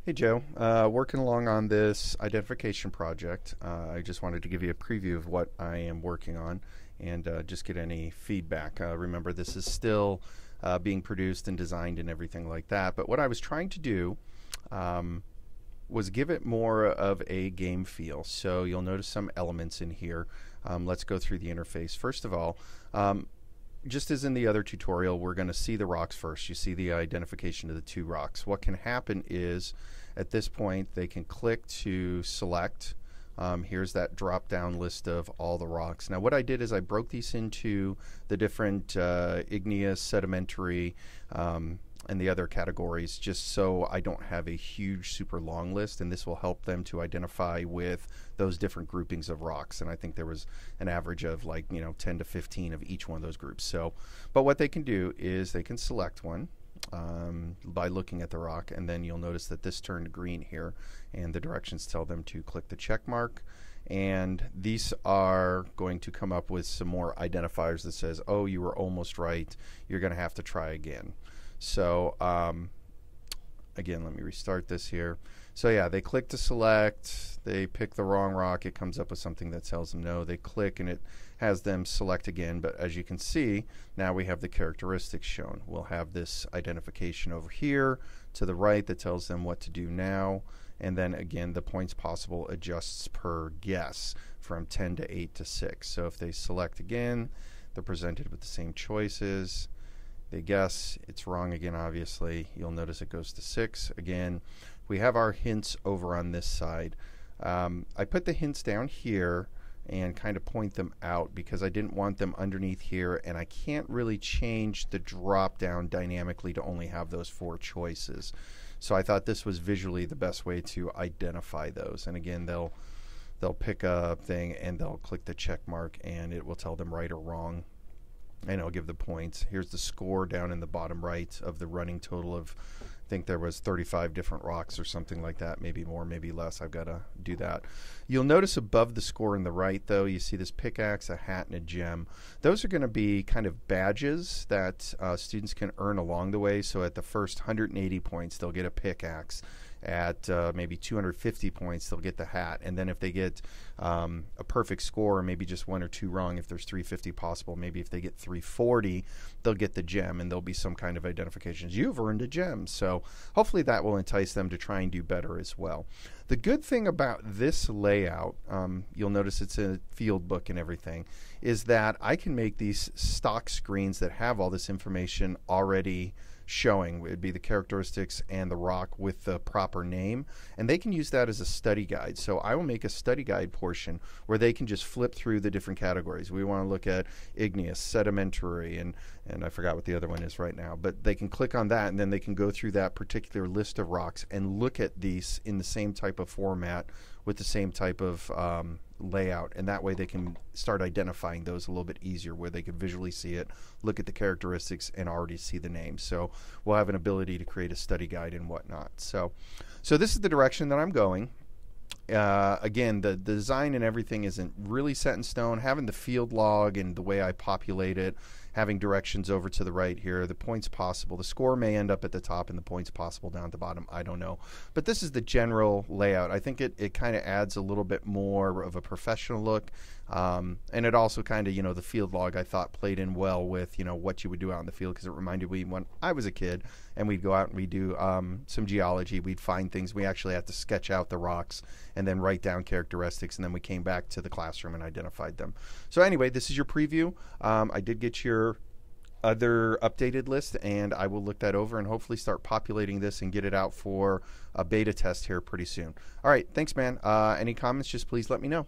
Hey Joe, working along on this identification project. I just wanted to give you a preview of what I am working on and just get any feedback. Remember, this is still being produced and designed and everything like that. But what I was trying to do was give it more of a game feel. So you'll notice some elements in here. Let's go through the interface. First of all, just as in the other tutorial, we're going to see the rocks first. You see the identification of the two rocks. What can happen is, at this point, they can click to select. Here's that drop-down list of all the rocks. Now, what I did is I broke these into the different igneous, sedimentary, and the other categories, just so I don't have a huge, super long list, and this will help them to identify with those different groupings of rocks. And I think there was an average of 10 to 15 of each one of those groups. So, but what they can do is they can select one by looking at the rock, and then you'll notice that this turned green here, and the directions tell them to click the check mark. And these are going to come up with some more identifiers that says, oh, you were almost right, you're going to have to try again. So again, let me restart this here. So yeah, they click to select, they pick the wrong rock, it comes up with something that tells them no, they click and it has them select again. But as you can see, now we have the characteristics shown. We'll have this identification over here to the right that tells them what to do now, and then again the points possible adjusts per guess from 10 to 8 to 6. So if they select again, they're presented with the same choices. They guess, it's wrong again, obviously. You'll notice it goes to 6 again. We have our hints over on this side. I put the hints down here and kind of point them out because I didn't want them underneath here, and I can't really change the drop down dynamically to only have those 4 choices. So I thought this was visually the best way to identify those. And again, they'll pick a thing and they'll click the check mark and it will tell them right or wrong, and it'll give the points. Here's the score down in the bottom right of the running total of, I think there was 35 different rocks or something like that, maybe more, maybe less. I've got to do that. You'll notice above the score in the right, though, you see this pickaxe, a hat, and a gem. Those are going to be kind of badges that students can earn along the way. So at the first 180 points, they'll get a pickaxe. At maybe 250 points, they'll get the hat. And then if they get a perfect score, or maybe just 1 or 2 wrong, if there's 350 possible, maybe if they get 340, they'll get the gem, and there'll be some kind of identifications. You've earned a gem. So hopefully that will entice them to try and do better as well. The good thing about this layout, you'll notice it's a field book and everything, is that I can make these stock screens that have all this information already showing. It would be the characteristics and the rock with the proper name, and they can use that as a study guide. So I will make a study guide portion where they can just flip through the different categories. We want to look at igneous, sedimentary, and I forgot what the other one is right now, but they can click on that and then they can go through that particular list of rocks and look at these in the same type of format with the same type of layout, and that way they can start identifying those a little bit easier, where they can visually see it, look at the characteristics, and already see the name. So we'll have an ability to create a study guide and whatnot. So this is the direction that I'm going. Again, the design and everything isn't really set in stone. Having the field log and the way I populate it, having directions over to the right here, the points possible. The score may end up at the top and the points possible down at the bottom. I don't know. But this is the general layout. I think it kind of adds a little bit more of a professional look. And it also kind of, the field log I thought played in well with, what you would do out in the field, because it reminded me when I was a kid and we'd go out and we'd do some geology. We'd find things. We actually had to sketch out the rocks and then write down characteristics, and then we came back to the classroom and identified them. So anyway, this is your preview. I did get your other updated list, and I will look that over and hopefully start populating this and get it out for a beta test here pretty soon. All right, thanks, man. Any comments, just please let me know.